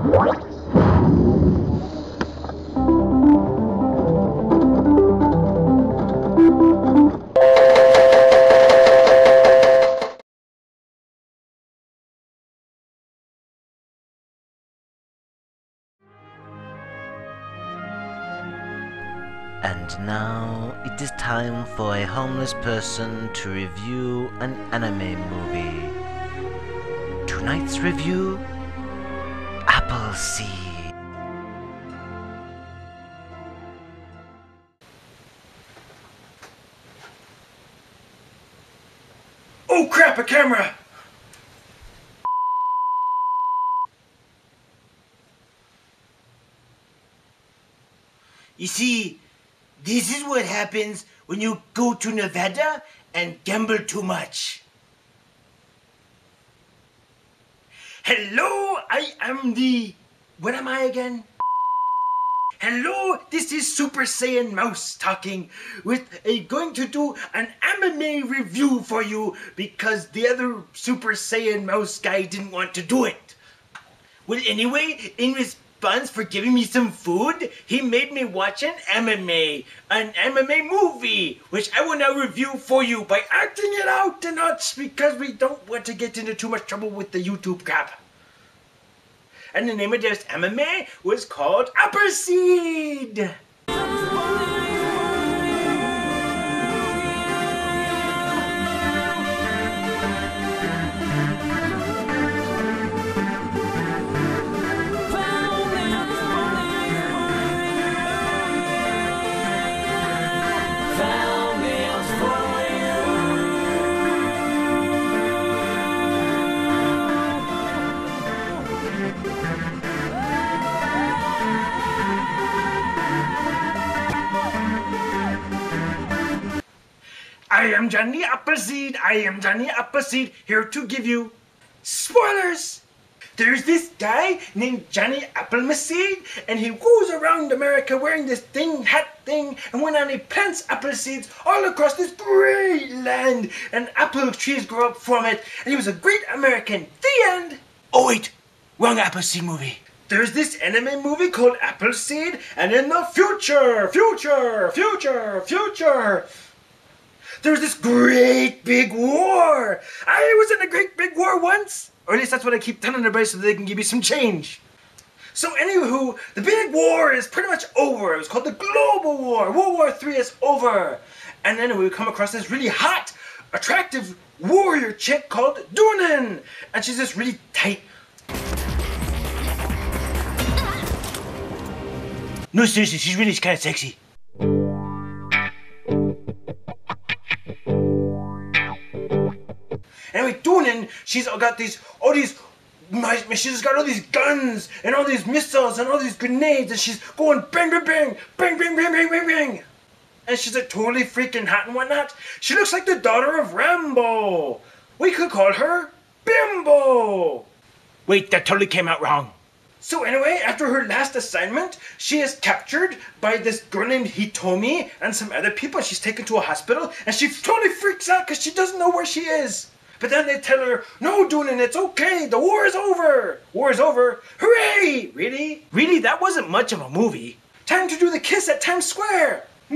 And now it is time for a homeless person to review an anime movie. Tonight's review, Appleseed. Oh crap, a camera! You see, this is what happens when you go to Nevada and gamble too much. Hello, I am the... What am I again? Hello, this is Super Saiyan Mouse talking going to do an anime review for you because the other Super Saiyan Mouse guy didn't want to do it. Well, anyway, in response for giving me some food, he made me watch an anime movie, which I will now review for you by acting it out a notch because we don't want to get into too much trouble with the YouTube crap. And the name of this anime was called Appleseed. I am Johnny Appleseed, here to give you spoilers. There's this guy named Johnny Appleseed, and he goes around America wearing this hat thing, and went on, he plants apple seeds all across this great land, and apple trees grow up from it, and he was a great American. The end. Oh wait, wrong Appleseed movie. There's this anime movie called Appleseed, and in the future, there's this great big war. I was in a great big war once. Or at least that's what I keep telling everybody so they can give me some change. So anywho, the big war is pretty much over. It was called the Global War. World War III is over. And then we come across this really hot, attractive warrior chick called Doonin. And she's this really tight... No, seriously, she's really kind of sexy. Anyway, Doonin, she's got all these guns and all these missiles and all these grenades, and she's going bang, bang, bang, bang, bang, bang, bang, bang, bang. And she's like totally freaking hot and whatnot. She looks like the daughter of Rambo. We could call her Bimbo. Wait, that totally came out wrong. So anyway, after her last assignment, she is captured by this girl named Hitomi and some other people. She's taken to a hospital, and she totally freaks out because she doesn't know where she is. But then they tell her, no, Doonin, it's okay, the war is over. War is over? Hooray! Really? Really, that wasn't much of a movie. Time to do the kiss at Times Square. So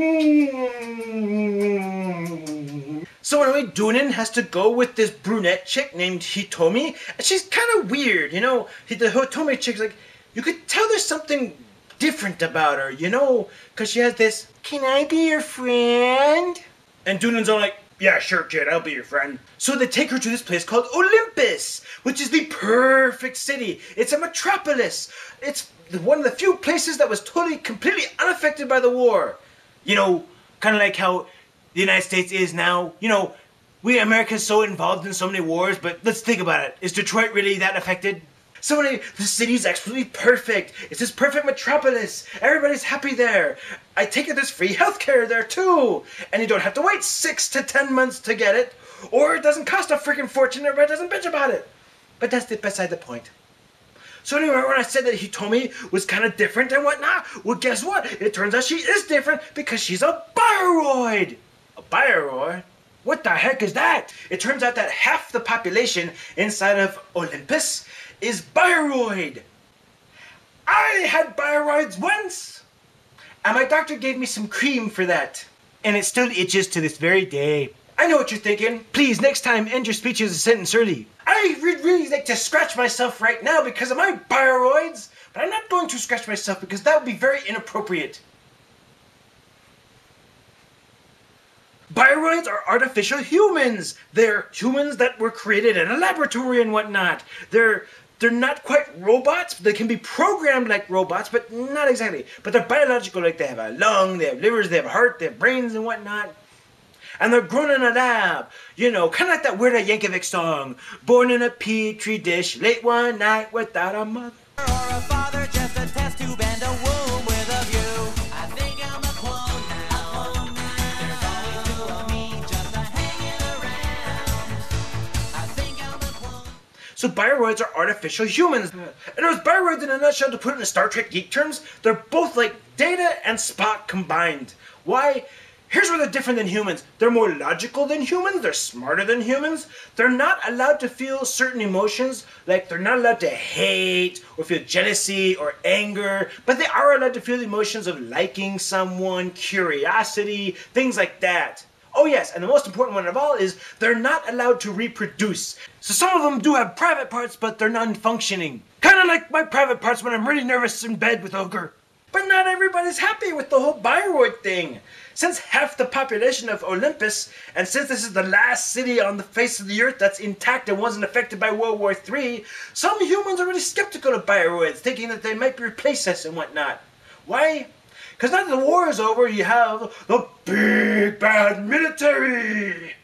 anyway, Doonin has to go with this brunette chick named Hitomi, and she's kind of weird, you know. The Hitomi chick's like, you could tell there's something different about her, you know, because she has this, can I be your friend? And Doonin's all like, yeah, sure, kid, I'll be your friend. So they take her to this place called Olympus, which is the perfect city. It's a metropolis. It's one of the few places that was totally, completely unaffected by the war. You know, kind of like how the United States is now. You know, we Americans so involved in so many wars, but let's think about it. Is Detroit really that affected? So anyway, the city's absolutely perfect. It's this perfect metropolis. Everybody's happy there. I take it there's free healthcare there too. And you don't have to wait 6 to 10 months to get it. Or it doesn't cost a freaking fortune. Everybody doesn't bitch about it. But that's beside the point. So anyway, when I said that Hitomi was kind of different and whatnot, well, guess what? It turns out she is different because she's a bioroid. A bioroid? What the heck is that? It turns out that half the population inside of Olympus is bioroid. I had bioroids once, and my doctor gave me some cream for that. And it still itches to this very day. I know what you're thinking. Please, next time, end your speech as a sentence early. I would really like to scratch myself right now because of my bioroids, but I'm not going to scratch myself because that would be very inappropriate. Bioroids are artificial humans. They're humans that were created in a laboratory and whatnot. They're not quite robots. They can be programmed like robots, but not exactly. But they're biological, like they have a lung, they have livers, they have a heart, they have brains and whatnot. And they're grown in a lab. You know, kind of like that Weird Al Yankovic song. Born in a petri dish, late one night without a mother. Or a father, just a test tube and a womb with a view. I think I'm a clone now. There's always two of me just a hanging around. I think I'm a clone. So bioroids are artificial humans. And those bioroids, in a nutshell, to put it in Star Trek geek terms, they're both like Data and Spock combined. Why? Here's where they're different than humans. They're more logical than humans. They're smarter than humans. They're not allowed to feel certain emotions, like they're not allowed to hate or feel jealousy or anger, but they are allowed to feel emotions of liking someone, curiosity, things like that. Oh yes, and the most important one of all is they're not allowed to reproduce. So some of them do have private parts, but they're non-functioning. Kind of like my private parts when I'm really nervous in bed with Ogre. But not everybody's happy with the whole bioroid thing. Since half the population of Olympus, and since this is the last city on the face of the earth that's intact and wasn't affected by World War III, some humans are really skeptical of bioroids, thinking that they might replace us and whatnot. Why? Because now that the war is over, you have the big bad military.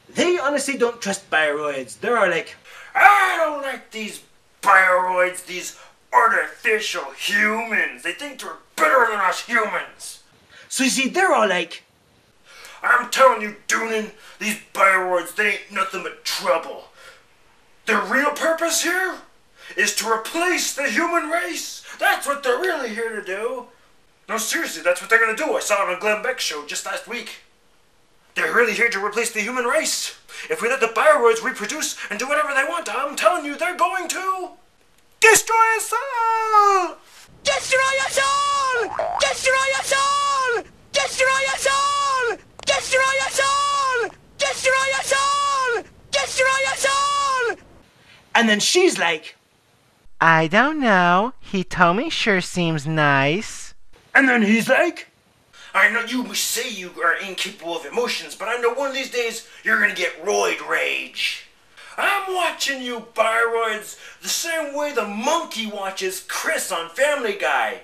They honestly don't trust bioroids. They're all like, I don't like these bioroids, these artificial humans. They think they're better than us humans. So you see, they're all like, I'm telling you, Doonan, these bioroids, they ain't nothing but trouble. Their real purpose here is to replace the human race. That's what they're really here to do. No, seriously, that's what they're going to do. I saw it on Glenn Beck's show just last week. They're really here to replace the human race. If we let the bioroids reproduce and do whatever they want, I'm telling you, they're going to destroy us all! Destroy us all! Destroy us all! Destroy us all! Destroy us all! Destroy us all! Destroy us all! And then she's like, I don't know. Hitomi sure seems nice. and then he's like, I know you say you are incapable of emotions, but I know one of these days you're gonna get roid rage. I'm watching you bioroids the same way the monkey watches Chris on Family Guy.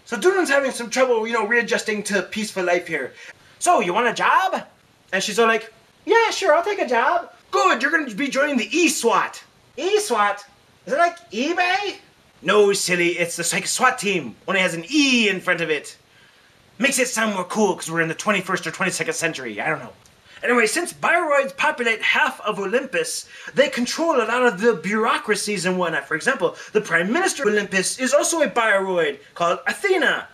So Doonan's having some trouble, readjusting to peaceful life here. So, you want a job? And she's all like, yeah, sure, I'll take a job. Good, you're going to be joining the E-SWAT. E-SWAT? Is it like eBay? No, silly, it's the SWAT team. Only has an E in front of it. Makes it sound more cool because we're in the 21st or 22nd century. I don't know. Anyway, since bioroids populate half of Olympus, they control a lot of the bureaucracies and whatnot. For example, the Prime Minister of Olympus is also a bioroid called Athena.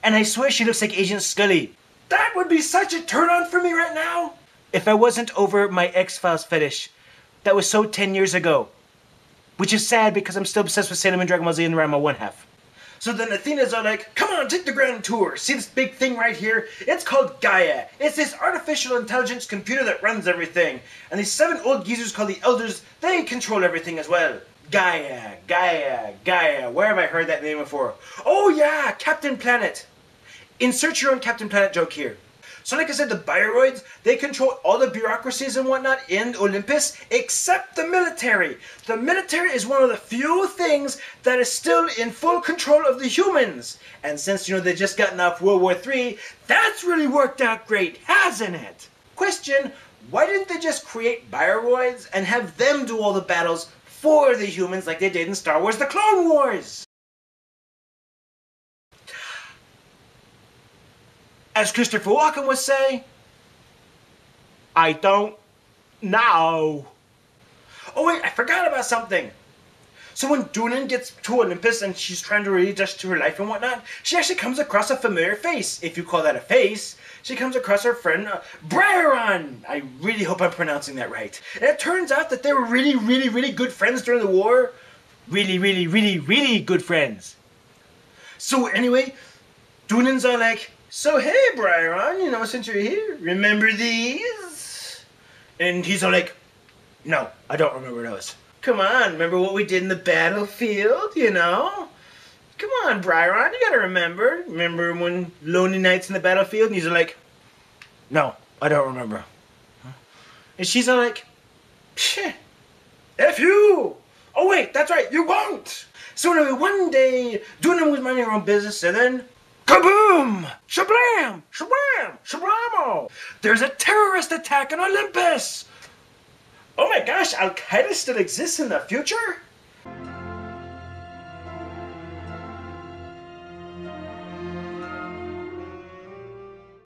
And I swear she looks like Agent Scully. That would be such a turn-on for me right now. If I wasn't over my X-Files fetish. That was so 10 years ago. Which is sad because I'm still obsessed with Sailor Moon, Dragon Ball Z, and Ranma 1/2. So then Athena's all like, come on, take the grand tour. See this big thing right here? It's called Gaia. It's this artificial intelligence computer that runs everything. And these 7 old geezers called the Elders, they control everything as well. Gaia, Gaia, Gaia. Where have I heard that name before? Oh yeah, Captain Planet. Insert your own Captain Planet joke here. So like I said, the bioroids, they control all the bureaucracies and whatnot in Olympus, except the military. The military is one of the few things that is still in full control of the humans. And since, they just gotten off World War III, that's really worked out great, hasn't it? Question, why didn't they just create bioroids and have them do all the battles for the humans like they did in Star Wars: The Clone Wars? As Christopher Walken would say, I don't know. Oh wait, I forgot about something. So when Dunan gets to Olympus and she's trying to readjust to her life and whatnot, she actually comes across a familiar face, if you call that a face. She comes across her friend, Bryaron! I really hope I'm pronouncing that right. And it turns out that they were really, really, really good friends during the war. Really, really, really, really good friends. So anyway, Dunan's all like, so hey, Bryaron, you know, since you're here, remember these? And he's all like, no, I don't remember those. Come on, remember what we did in the battlefield, you know? Come on, Bryaron, you gotta remember. Remember when lonely nights in the battlefield? And he's like, no, I don't remember. And she's all like, psh, F you! Oh wait, that's right, you won't! So anyway, one day, Dunan was minding her own business, and then, kaboom! Shablam! Shablam! Shablamo! There's a terrorist attack on Olympus! Oh my gosh, Al-Qaeda still exists in the future?